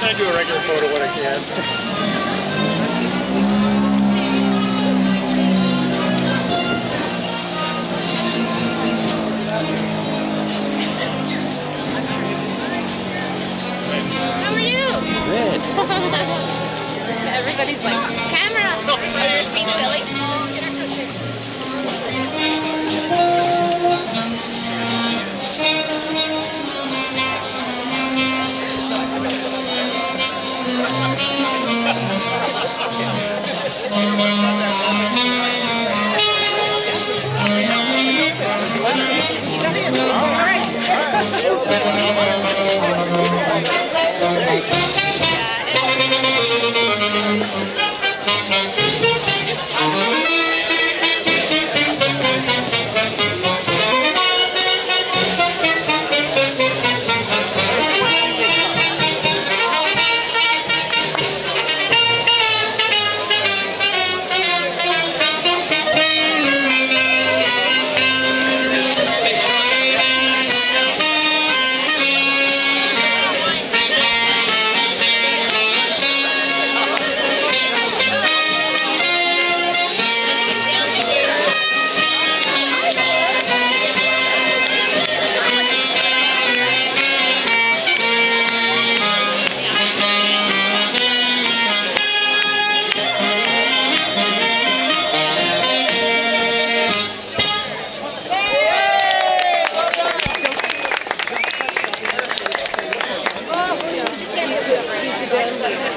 I do a regular photo when I can. How are you? Good. Everybody's like, camera. I'm just being silly.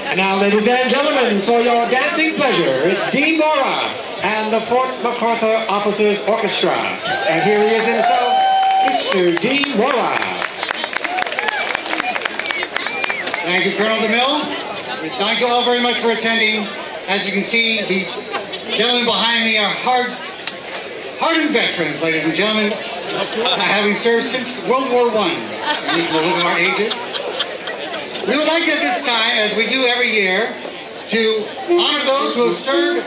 And now, ladies and gentlemen, for your dancing pleasure, it's Dean Mora and the Fort MacArthur Officers Orchestra. And here he is himself, Mr. Dean Mora. Thank you, Colonel DeMille. Thank you all very much for attending. As you can see, these gentlemen behind me are hardened veterans, ladies and gentlemen, having served since World War I. And you can look at our ages. We would like at this time, as we do every year, to honor those who have served,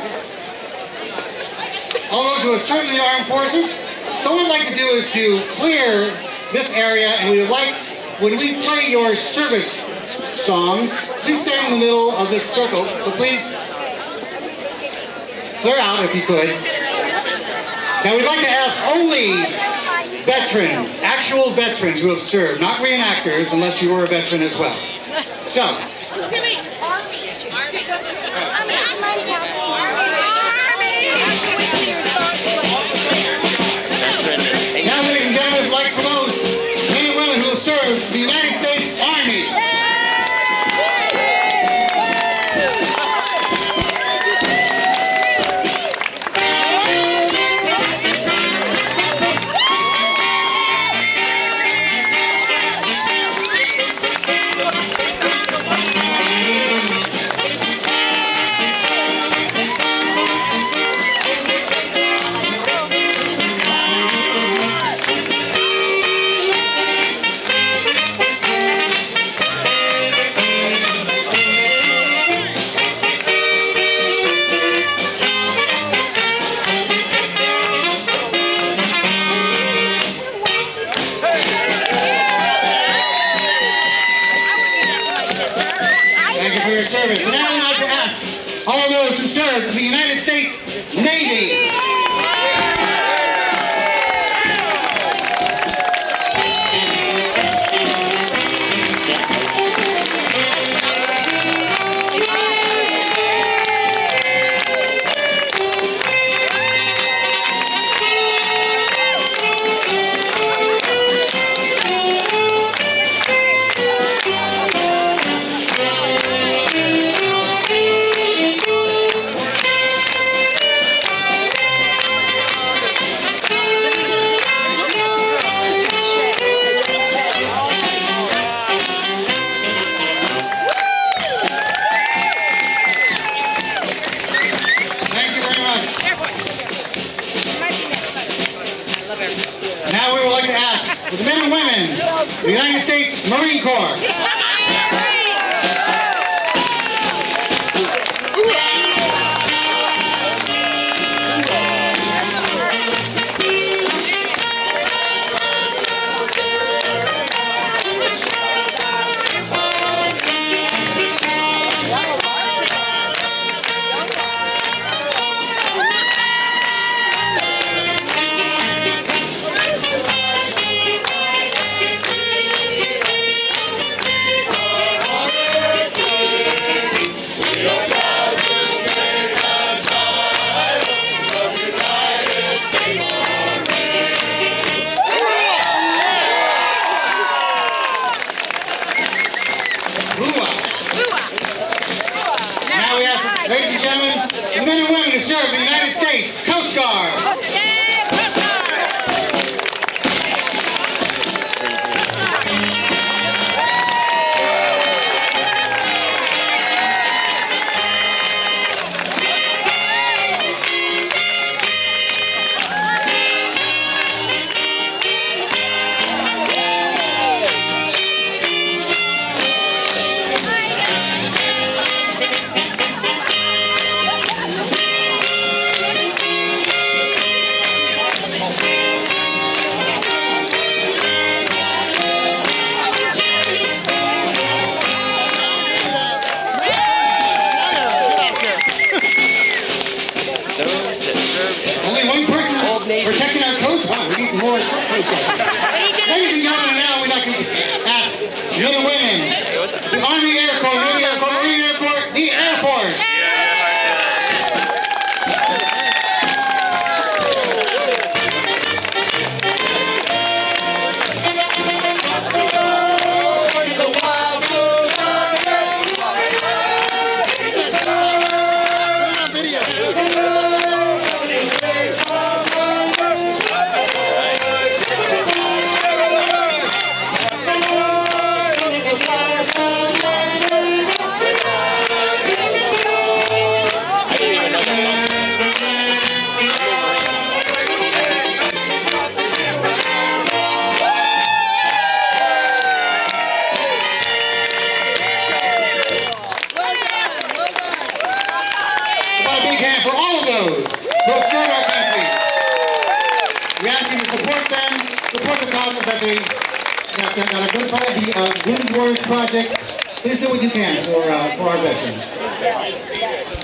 all those who have served in the armed forces. So what we'd like to do is to clear this area, and we would like, when we play your service song, please stand in the middle of this circle. So please clear out if you could. Now we'd like to ask only veterans, actual veterans who have served, not reenactors, unless you were a veteran as well. So, now, ladies and gentlemen, I'd like for those men and women who have served the United States Army. Service. And now I'd like to ask all those who served in the United States Navy. Now we would like to ask for the men and women of the United States Marine Corps. men and women, the Army Air Corps, Navy Air Corps, Marine Air Corps, the Air Force. For all of those who have served our country. We ask you to support them, support the causes that are good for the Wounded Warriors Project. Please do what you can for our veterans.